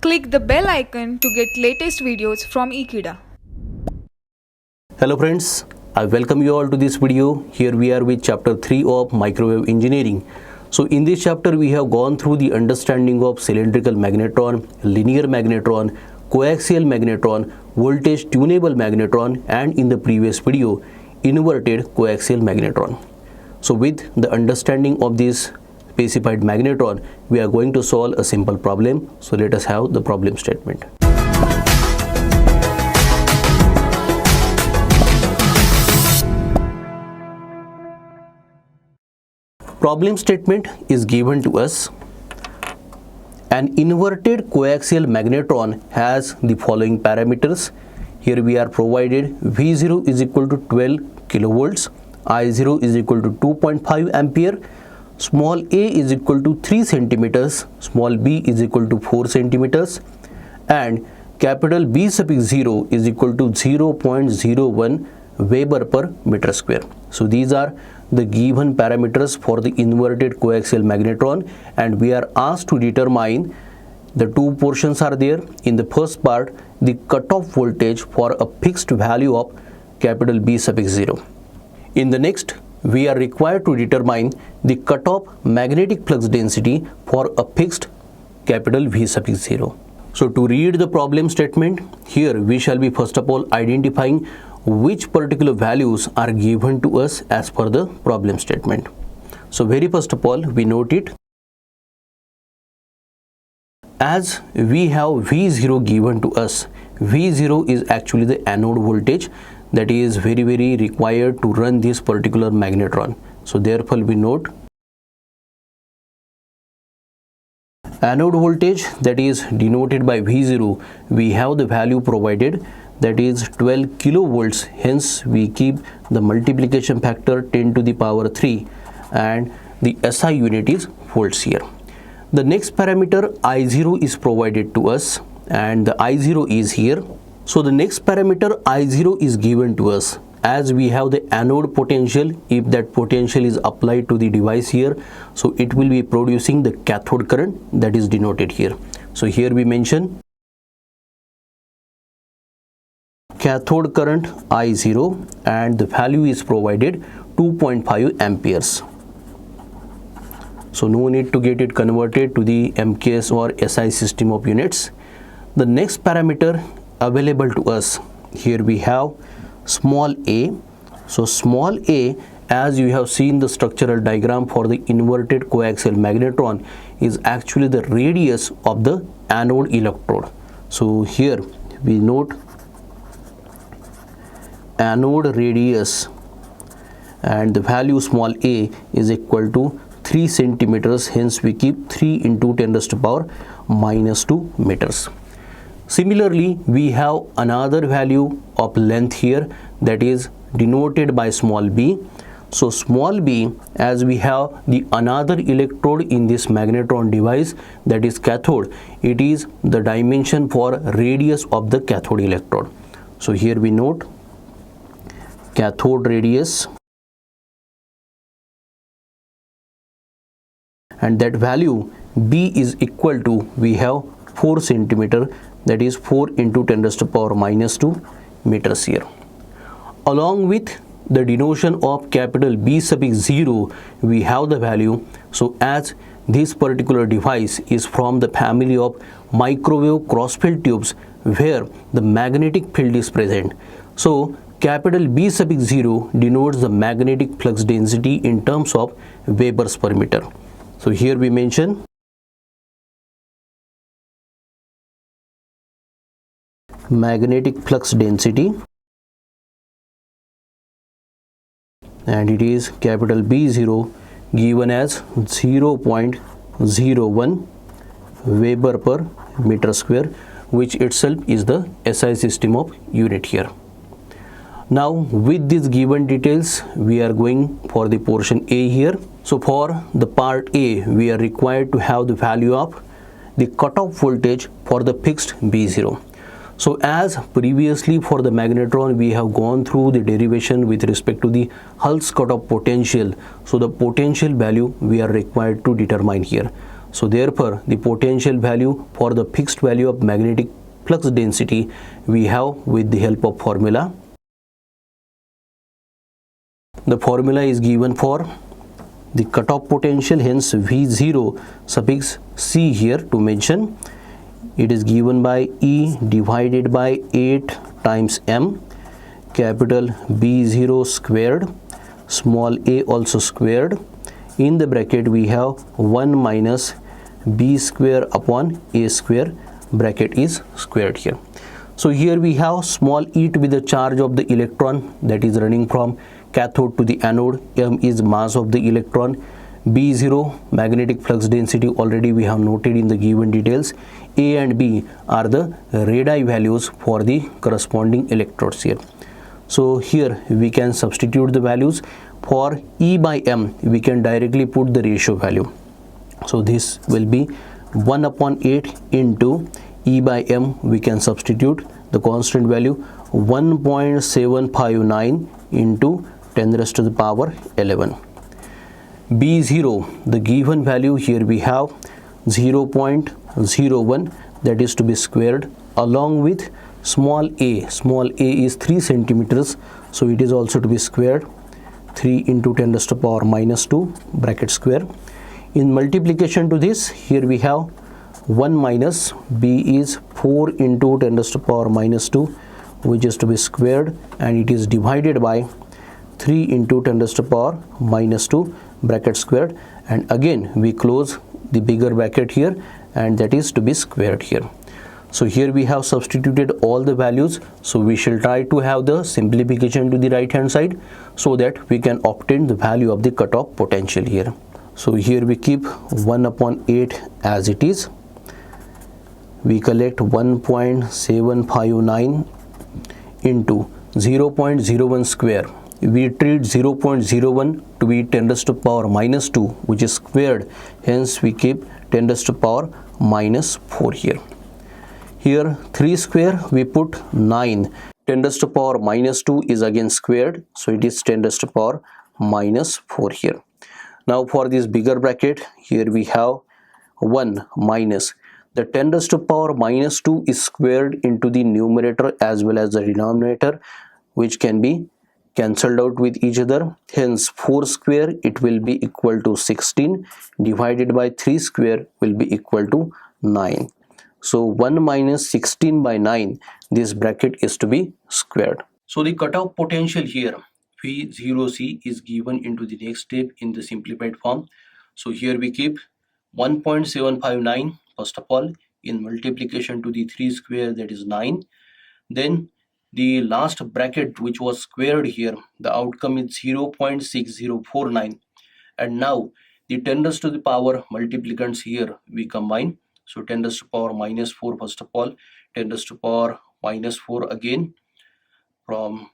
Click the bell icon to get latest videos from Ekeeda. Hello friends, I welcome you all to this video. Here we are with chapter 3 of microwave engineering. So in this chapter we have gone through the understanding of cylindrical magnetron, linear magnetron, coaxial magnetron, voltage tunable magnetron, and in the previous video inverted coaxial magnetron. So with the understanding of this specified magnetron, we are going to solve a simple problem. So let us have the problem statement. Problem statement is given to us. An inverted coaxial magnetron has the following parameters. Here we are provided V0 is equal to 12 kilovolts, I0 is equal to 2.5 ampere, small a is equal to 3 centimeters, small b is equal to 4 centimeters, and capital B suffix 0 is equal to 0.01 Weber per meter square. So these are the given parameters for the inverted coaxial magnetron, and we are asked to determine the two portions are there. In the first part, the cutoff voltage for a fixed value of capital B suffix 0. In the next, we are required to determine the cutoff magnetic flux density for a fixed capital V suffix 0. So to read the problem statement, here we shall be first of all identifying which particular values are given to us as per the problem statement. So very first of all, we note it. As we have V0 given to us, V0 is actually the anode voltage that is very required to run this particular magnetron. So therefore we note anode voltage, that is denoted by V0. We have the value provided, that is 12 kilovolts. Hence we keep the multiplication factor 10 to the power 3 and the SI unit is volts here. The next parameter I0 is provided to us, and the I0 is here. So the next parameter I0 is given to us. As we have the anode potential, if that potential is applied to the device here, so it will be producing the cathode current, that is denoted here. So here we mention cathode current I0, and the value is provided 2.5 amperes. So no need to get it converted to the MKS or SI system of units. The next parameter available to us, here we have small a. So small a, as you have seen the structural diagram for the inverted coaxial magnetron, is actually the radius of the anode electrode. So here we note anode radius, and the value small a is equal to 3 centimeters. Hence we keep 3 into 10 raised to power minus 2 meters. Similarly, we have another value of length here, that is denoted by small b. So small b, as we have the another electrode in this magnetron device, that is cathode, it is the dimension for radius of the cathode electrode. So here we note cathode radius, and that value b is equal to, we have 4 centimeter, that is 4 into 10 raised to power minus 2 meters here. Along with the denotation of capital B suffix 0, we have the value. So as this particular device is from the family of microwave crossfelt tubes where the magnetic field is present, so capital B suffix 0 denotes the magnetic flux density in terms of Webers per meter. So here we mention magnetic flux density, and it is capital B0 given as 0.01 Weber per meter square, which itself is the SI system of unit here. Now with these given details, we are going for the portion A here. So for the part A, we are required to have the value of the cutoff voltage for the fixed B0. So as previously for the magnetron, we have gone through the derivation with respect to the Hull's cutoff potential. So the potential value we are required to determine here. So therefore the potential value for the fixed value of magnetic flux density we have with the help of formula. The formula is given for the cutoff potential, hence V0 suffix C here to mention. It is given by E divided by 8 times M, capital B0 squared, small a also squared. In the bracket we have 1 minus B square upon A square, bracket is squared here. So here we have small e to be the charge of the electron that is running from cathode to the anode. M is mass of the electron. B0 magnetic flux density already we have noted in the given details. A and B are the radii values for the corresponding electrodes here. So here we can substitute the values. For E by M we can directly put the ratio value. So this will be 1 upon 8 into E by M. We can substitute the constant value 1.759 into 10 raised to the power 11. B0, the given value here we have 0.01, that is to be squared, along with small a. Small a is 3 centimeters, so it is also to be squared. 3 into 10 raised to the power minus 2, bracket square. In multiplication to this, here we have 1 minus b is 4 into 10 raised to the power minus 2, which is to be squared, and it is divided by 3 into 10 raised to the power minus 2, bracket squared, and again we close the bigger bracket here, and that is to be squared here. So here we have substituted all the values. So we shall try to have the simplification to the right hand side so that we can obtain the value of the cutoff potential here. So here we keep 1 upon 8 as it is. We collect 1.759 into 0.01 square. We treat 0.01 to be 10 raised to the power minus 2, which is squared. Hence we keep 10 raised to the power minus 4 here. Here 3 square we put 9. 10 raised to the power minus 2 is again squared. So it is 10 raised to the power minus 4 here. Now for this bigger bracket, here we have 1 minus. The 10 raised to the power minus 2 is squared into the numerator as well as the denominator, which can be cancelled out with each other. Hence 4 square it will be equal to 16 divided by 3 square will be equal to 9. So 1 minus 16 by 9, this bracket is to be squared. So the cutoff potential here V0C is given into the next step in the simplified form. So here we keep 1.759 first of all in multiplication to the 3 square, that is 9. Then the last bracket which was squared here, the outcome is 0.6049, and now the 10 raised to the power multiplicants here we combine. So 10 raised to the power minus 4 first of all, 10 raised to the power minus 4 again from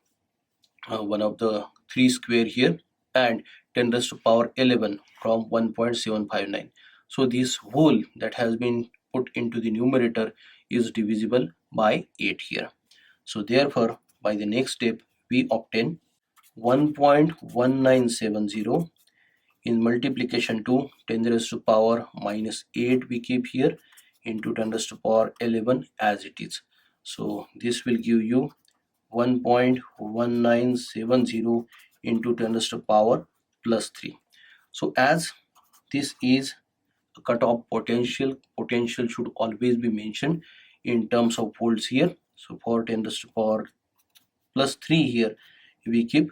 one of the 3 square here, and 10 raised to the power 11 from 1.759. So this whole that has been put into the numerator is divisible by 8 here. So therefore by the next step we obtain 1.1970 in multiplication to 10 raised to the power minus 8 we keep here into 10 raised to the power 11 as it is. So this will give you 1.1970 into 10 raised to the power plus 3. So as this is a cutoff potential, potential should always be mentioned in terms of volts here. So for 10 raised to the power plus 3 here we keep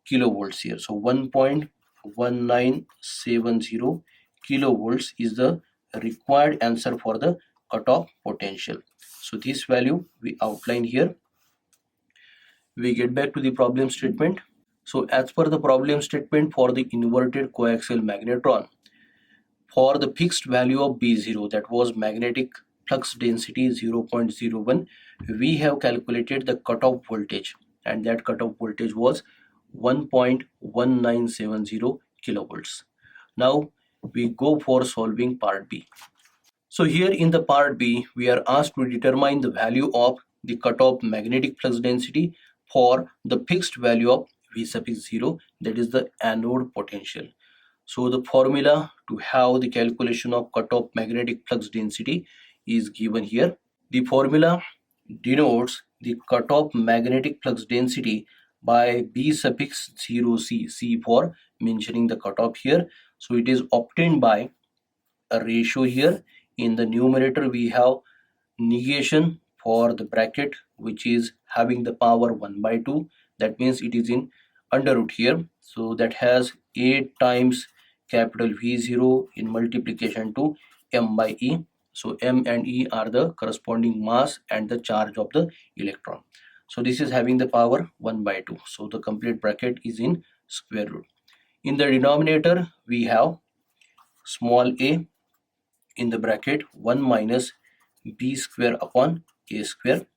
kilovolts here. So 1.1970 kilovolts is the required answer for the cutoff potential. So this value we outline here. We get back to the problem statement. So as per the problem statement for the inverted coaxial magnetron, for the fixed value of B0, that was magnetic flux density 0.01, we have calculated the cutoff voltage, and that cutoff voltage was 1.1970 kilovolts. Now we go for solving part B. So here in the part B, we are asked to determine the value of the cutoff magnetic flux density for the fixed value of V suffix 0, that is the anode potential. So the formula to have the calculation of cutoff magnetic flux density is given here. The formula denotes the cutoff magnetic flux density by B suffix 0C, C for mentioning the cutoff here. So it is obtained by a ratio here. In the numerator we have negation for the bracket which is having the power 1 by 2. That means it is in under root here. So that has 8 times capital V0 in multiplication to m by E. So m and E are the corresponding mass and the charge of the electron. So this is having the power 1 by 2. So the complete bracket is in square root. In the denominator we have small a in the bracket 1 minus b square upon a square,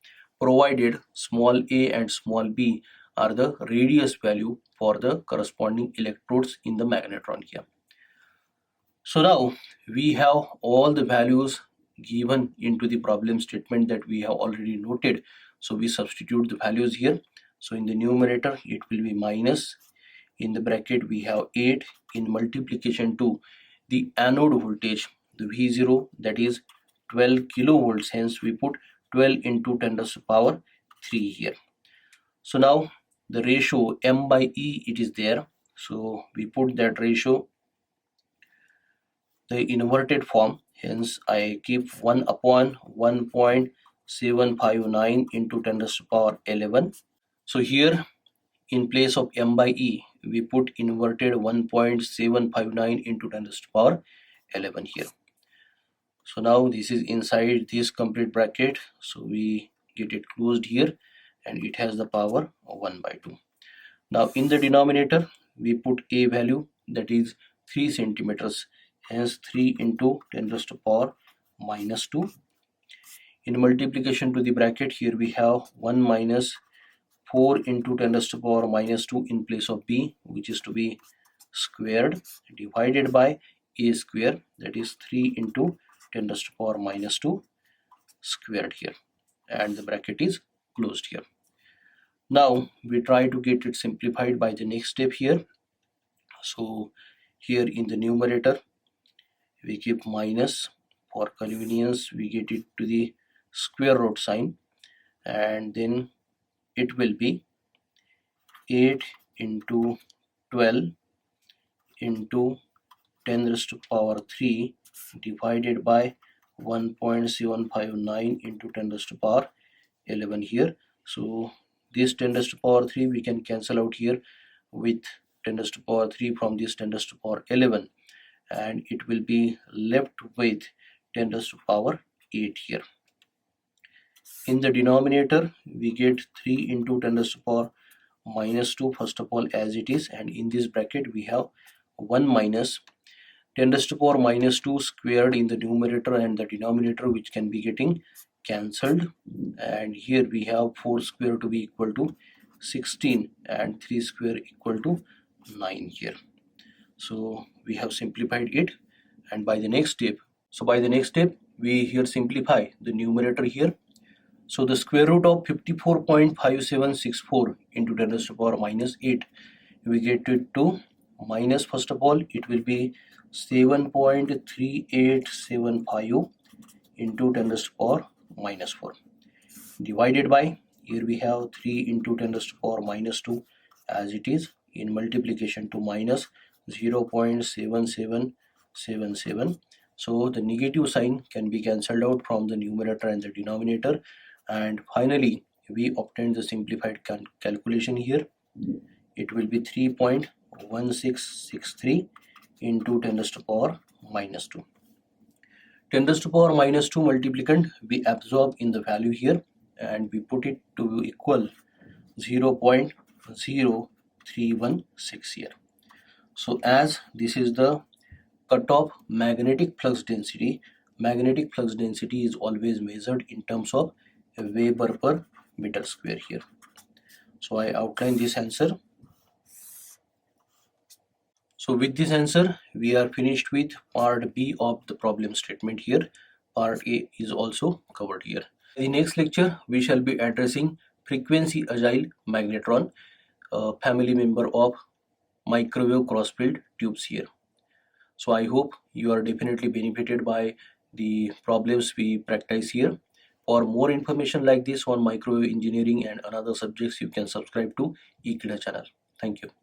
provided small a and small b are the radius value for the corresponding electrodes in the magnetron here. So now we have all the values given into the problem statement that we have already noted. So we substitute the values here. So in the numerator it will be minus, in the bracket we have 8 in multiplication to the anode voltage, the V0, that is 12 kilovolts, hence we put 12 into 10 to the power 3 here. So now the ratio m by E it is there, so we put that ratio the inverted form, hence I keep 1 upon 1.759 into 10 to the power 11. So here in place of m by E we put inverted 1.759 into 10 to the power 11 here. So now this is inside this complete bracket, so we get it closed here and it has the power of 1 by 2. Now in the denominator we put a value, that is 3 centimeters, hence 3 into 10 to the power minus 2. In multiplication to the bracket here we have 1 minus 4 into 10 to the power minus 2 in place of b, which is to be squared, divided by a square, that is 3 into 10 to the power minus 2 squared here, and the bracket is closed here. Now we try to get it simplified by the next step here. So here in the numerator we keep minus, for convenience we get it to the square root sign, and then it will be 8 into 12 into 10 raised to power 3 divided by 1.759 into 10 raised to power 11 here. So this 10 raised to power 3 we can cancel out here with 10 raised to power 3 from this 10 raised to power 11, and it will be left with 10 raised to power 8 here. In the denominator we get 3 into 10 raised to power minus 2 first of all as it is, and in this bracket we have 1 minus 10 raised to power minus 2 squared in the numerator and the denominator, which can be getting cancelled, and here we have 4 square to be equal to 16 and 3 square equal to 9 here. So we have simplified it, and by the next step we here simplify the numerator here. So the square root of 54.5764 into 10 raised to power minus 8, we get it to minus, first of all it will be 7.3875 into 10 raised to power minus 4 divided by, here we have 3 into 10 raised to power minus 2 as it is, in multiplication to minus 0.7777. So the negative sign can be cancelled out from the numerator and the denominator, and finally we obtain the simplified calculation here. It will be 3.1663 into 10 raised to power minus 2. 10 raised to power minus 2 multiplicand we absorb in the value here, and we put it to equal 0.0316 here. So as this is the cutoff magnetic flux density is always measured in terms of Weber per meter square here. So I outline this answer. So with this answer we are finished with part B of the problem statement here. Part A is also covered here. In the next lecture we shall be addressing frequency agile magnetron, a family member of microwave crossfield tubes here. So I hope you are definitely benefited by the problems we practice here. For more information like this on micro engineering and another subjects, you can subscribe to Ekeeda channel. Thank you.